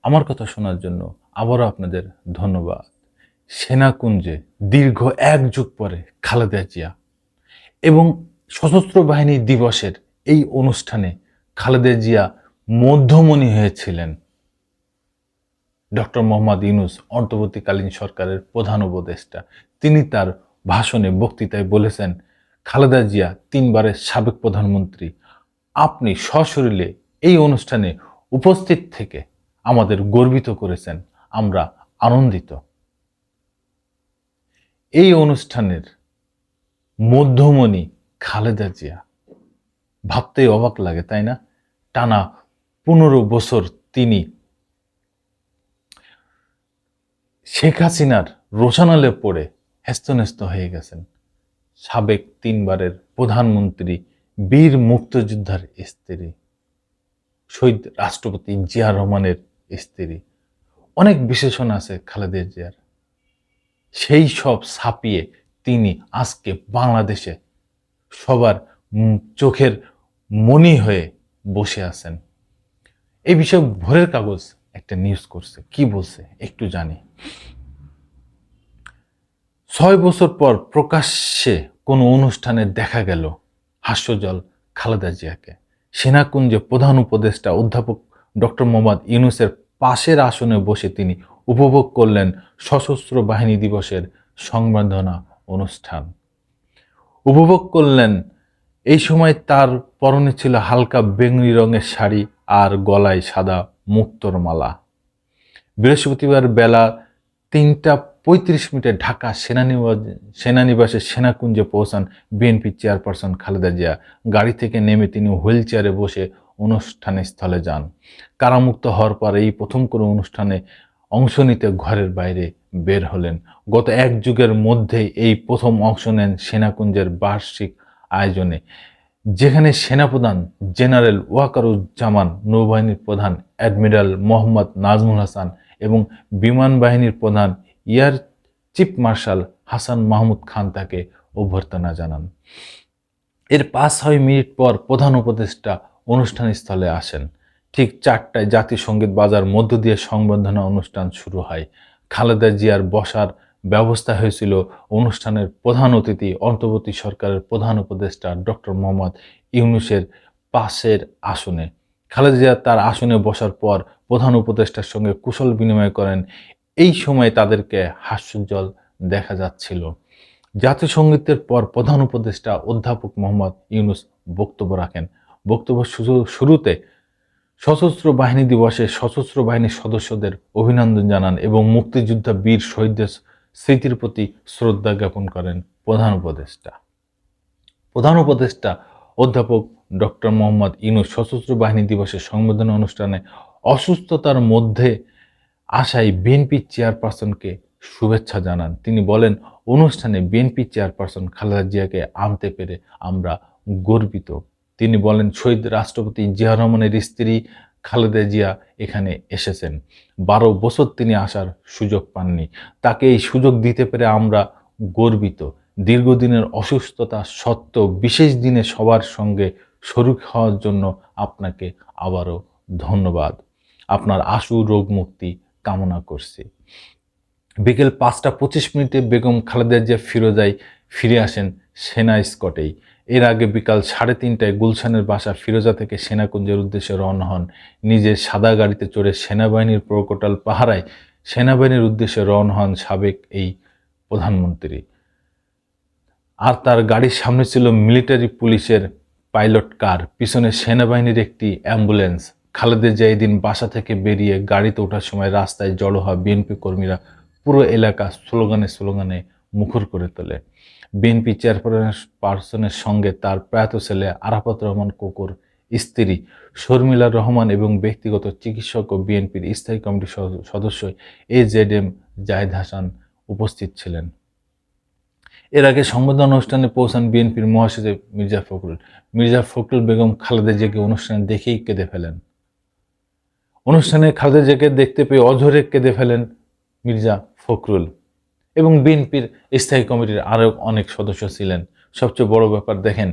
আমার কথা শোনার জন্য আবারও আপনাদের ধন্যবাদ। সেনাকুঞ্জে দীর্ঘ ১ যুগ পরে খালেদা জিয়া এবং সশস্ত্র বাহিনী দিবসের এই অনুষ্ঠানে খালেদা জিয়া মধ্যমণি হয়েছিলেন। ডক্টর মোহাম্মদ ইউনূস অন্তর্বর্তীকালীন সরকারের প্রধান উপদেষ্টা। তিনি তার ভাষণে বক্তৃতায় বলেছেন, খালেদা জিয়া ৩ বারের সাবেক প্রধানমন্ত্রী, আপনি সশরীরে এই অনুষ্ঠানে উপস্থিত থেকে আমাদের গর্বিত করেছেন, আমরা আনন্দিত। এই অনুষ্ঠানের মধ্যমণি খালেদা জিয়া, ভাবতেই অবাক লাগে তাই না? টানা ১৫ বছর তিনি শেখ হাসিনার রোশানলে পড়ে হ্যস্ত হয়ে গেছেন। সাবেক ৩ বারের প্রধানমন্ত্রী, বীর মুক্তিযোদ্ধার স্ত্রী, শহীদ রাষ্ট্রপতি জিয়া রহমানের স্ত্রী। অনেক বিশেষণ আছে খালেদা জিয়ার। সেই সব ছাপিয়ে তিনি আজকে বাংলাদেশে সবার চোখের মণি হয়ে বসে আছেন। এই বিষয়ে ভোরের কাগজ একটা নিউজ করছে, কি বলছে একটু জানি। ৬ বছর পর প্রকাশ্যে কোনো অনুষ্ঠানে দেখা গেল হাস্যজ্জ্বল খালেদা জিয়াকে। সেনাকুঞ্জে প্রধান উপদেষ্টা অধ্যাপক ডক্টর মোহাম্মদ ইউনূসের পাশের আসনে বসে তিনি উপভোগ করলেন সশস্ত্র বাহিনী দিবসের সংবর্ধনা অনুষ্ঠান। উপভোগ করলেন। এই সময় তার পরনে ছিল হালকা বেগুনি রঙের শাড়ি আর গলায় সাদা মুক্তোর মালা। বৃহস্পতিবার বেলা ৩টা ৩৫ ঢাকা সেনানিবাসে সেনাকুঞ্জে পৌঁছান বিএনপি চেয়ারপারসন খালেদা জিয়া। গাড়ি থেকে নেমে তিনি হুইল চেয়ারে বসে অনুষ্ঠান স্থলে যান। কারামুক্ত হওয়ার পর এই প্রথম কোনো অনুষ্ঠানে অংশ নিতে ঘরের বাইরে বের হলেন। গত ১ যুগের মধ্যে এই প্রথম অংশ নেন সেনাকুঞ্জের বার্ষিক আয়োজনে, যেখানে সেনাপ্রধান জেনারেল ওয়াকারুজ্জামান, নৌবাহিনীর প্রধান অ্যাডমিরাল মোহাম্মদ নাজমুল হাসান এবং বিমান বাহিনীর প্রধান air chief marshal Hasan Mahmud Khan তাকে অভ্যর্থনা জানান। এর ৫-৬ মিনিট পর প্রধান উপদেষ্টা অনুষ্ঠান স্থলে আসেন। ঠিক ৪টায় জাতীয় সঙ্গীত বাজার মধ্য দিয়ে সংবর্ধনা অনুষ্ঠান শুরু হয়। খালেদা জিয়ার বসার ব্যবস্থা হয়েছিল অনুষ্ঠানের প্রধান অতিথি অন্তর্বর্তী সরকারের প্রধান উপদেষ্টা ডক্টর মোহাম্মদ ইউনূসের পাশের আসনে। খালেদা জিয়া তার আসনে বসার পর প্রধান উপদেষ্টার সঙ্গে কুশল বিনিময় করেন। এই সময় তাদেরকে হাস্যোজ্জ্বল দেখা যাচ্ছিল। জাতীয় সঙ্গীতের পর প্রধান উপদেষ্টা অধ্যাপক মোহাম্মদ ইউনূস বক্তব্য রাখেন। বক্তব্য শুরুতে সশস্ত্র বাহিনী দিবসে সশস্ত্র বাহিনীর সদস্যদের অভিনন্দন জানান এবং মুক্তিযোদ্ধা বীর শহীদদের স্মৃতির প্রতি শ্রদ্ধা জ্ঞাপন করেন প্রধান উপদেষ্টা অধ্যাপক ডক্টর মোহাম্মদ ইউনূস সশস্ত্র বাহিনী দিবসের সংবর্ধনা অনুষ্ঠানে অসুস্থতার মধ্যে আসায় বিএনপি চেয়ারপারসনকে শুভেচ্ছা জানান। তিনি বলেন, অনুষ্ঠানে বিএনপি চেয়ারপারসন খালেদা জিয়াকে আনতে পেরে আমরা গর্বিত। তিনি বলেন, শহীদ রাষ্ট্রপতি জিয়া রহমানের স্ত্রী খালেদা জিয়া এখানে এসেছেন। ১২ বছর তিনি আসার সুযোগ পাননি। তাকে এই সুযোগ দিতে পেরে আমরা গর্বিত। দীর্ঘদিনের অসুস্থতা সত্ত্বেও বিশেষ দিনে সবার সঙ্গে শরিক হওয়ার জন্য আপনাকে আবারও ধন্যবাদ। আপনার আশু রোগ মুক্তি কামনা করছি। বিকেল ৫টা ২৫ বেগম খালেদা জিয়া ফিরে আসেন সেনা স্কটেই। এর আগে বিকাল ৩:৩০টায় গুলশানের বাসা ফিরোজা থেকে সেনাকুঞ্জের উদ্দেশ্যে রওনা হন। নিজের সাদা গাড়িতে চড়ে সেনাবাহিনীর প্রকোটাল পাহারায় সেনাবাহিনীর উদ্দেশ্যে রওনা হন সাবেক এই প্রধানমন্ত্রী। আর তার গাড়ির সামনে ছিল মিলিটারি পুলিশের পাইলট কার, পিছনে সেনাবাহিনীর একটি অ্যাম্বুলেন্স। খালেদা জিয়া এদিন বাসা থেকে বেরিয়ে গাড়িতে ওঠার সময় রাস্তায় জড়ো হওয়া বিএনপি কর্মীরা পুরো এলাকা স্লোগানে মুখর করে তোলে। বিএনপি চেয়ারপারসনের সঙ্গে তার প্রয়াত ছেলে আরাফাত রহমান কোকোর স্ত্রী শর্মিলা রহমান এবং ব্যক্তিগত চিকিৎসক ও বিএনপির স্থায়ী কমিটির সদস্য AZM জাহেদ হাসান উপস্থিত ছিলেন। এর আগে সংবর্ধনা অনুষ্ঠানে পৌঁছান বিএনপির মহাসচিব মির্জা ফখরুল বেগম খালেদা জিয়াকে অনুষ্ঠানে দেখেই কেঁদে ফেলেন। অনুষ্ঠানে খালেদা জিয়াকে দেখতে পেয়ে অঝরে কেঁদে ফেলেন মির্জা ফখরুল এবং বিএনপির স্থায়ী কমিটির আরও অনেক সদস্য ছিলেন। সবচেয়ে বড় ব্যাপার দেখেন,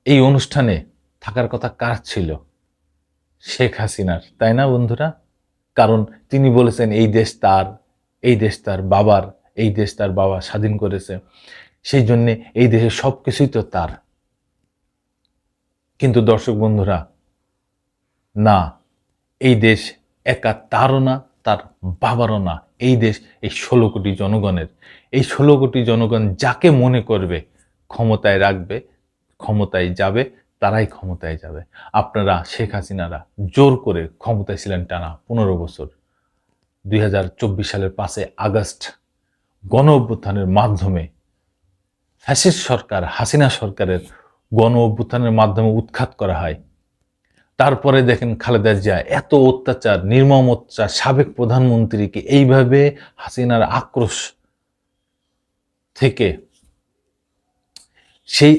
এই অনুষ্ঠানে থাকার কথা কার ছিল? শেখ হাসিনার, তাই না বন্ধুরা? কারণ তিনি বলেছেন এই দেশ তার, এই দেশ তার বাবার, এই দেশ তার বাবা স্বাধীন করেছে, সেই জন্যে এই দেশের সব কিছুই তো তার। কিন্তু দর্শক বন্ধুরা, না, এই দেশ একা তারও না, তার বাবারও না। এই দেশ এই 16 কোটি জনগণের। এই 16 কোটি জনগণ যাকে মনে করবে ক্ষমতায় রাখবে, ক্ষমতায় যাবে, তারাই ক্ষমতায় যাবে। আপনারা শেখ হাসিনারা জোর করে ক্ষমতায় ছিলেন টানা 15 বছর। 2024 সালের 5 আগস্ট গণ অভ্যুত্থানের মাধ্যমে ফ্যাসিস্ট সরকার, হাসিনা সরকারের গণ অভ্যুত্থানের মাধ্যমে উৎখাত করা হয়। তারপরে দেখেন খালেদা জিয়া এত অত্যাচার, নির্মম অত্যাচার, সাবেক প্রধানমন্ত্রীকে এইভাবে হাসিনার আক্রোশ থেকে সেই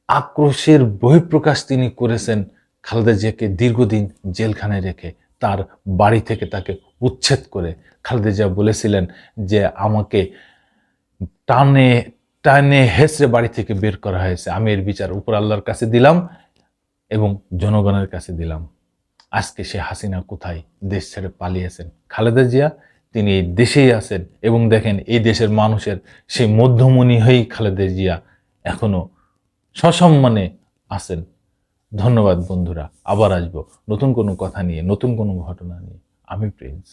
আক্রোশের বহিঃপ্রকাশ তিনি করেছেন খালেদা জিয়াকে দীর্ঘদিন জেলখানায় রেখে, তার বাড়ি থেকে তাকে উচ্ছেদ করে। খালেদা জিয়া বলেছিলেন যে আমাকে টানে টানে হেসড়ে বাড়ি থেকে বের করা হয়েছে, আমি এর বিচার উপর আল্লাহর কাছে দিলাম এবং জনগণের কাছে দিলাম। আজকে সে হাসিনা কোথায়? দেশ ছেড়ে পালিয়েছেন। খালেদা জিয়া তিনি এই দেশেই আছেন এবং দেখেন এই দেশের মানুষের সেই মধ্যমণি হয়েই খালেদা জিয়া এখনো সসম্মানে আছেন। ধন্যবাদ বন্ধুরা, আবার আসবো নতুন কোনো কথা নিয়ে, নতুন কোনো ঘটনা নিয়ে। আমি প্রিন্স।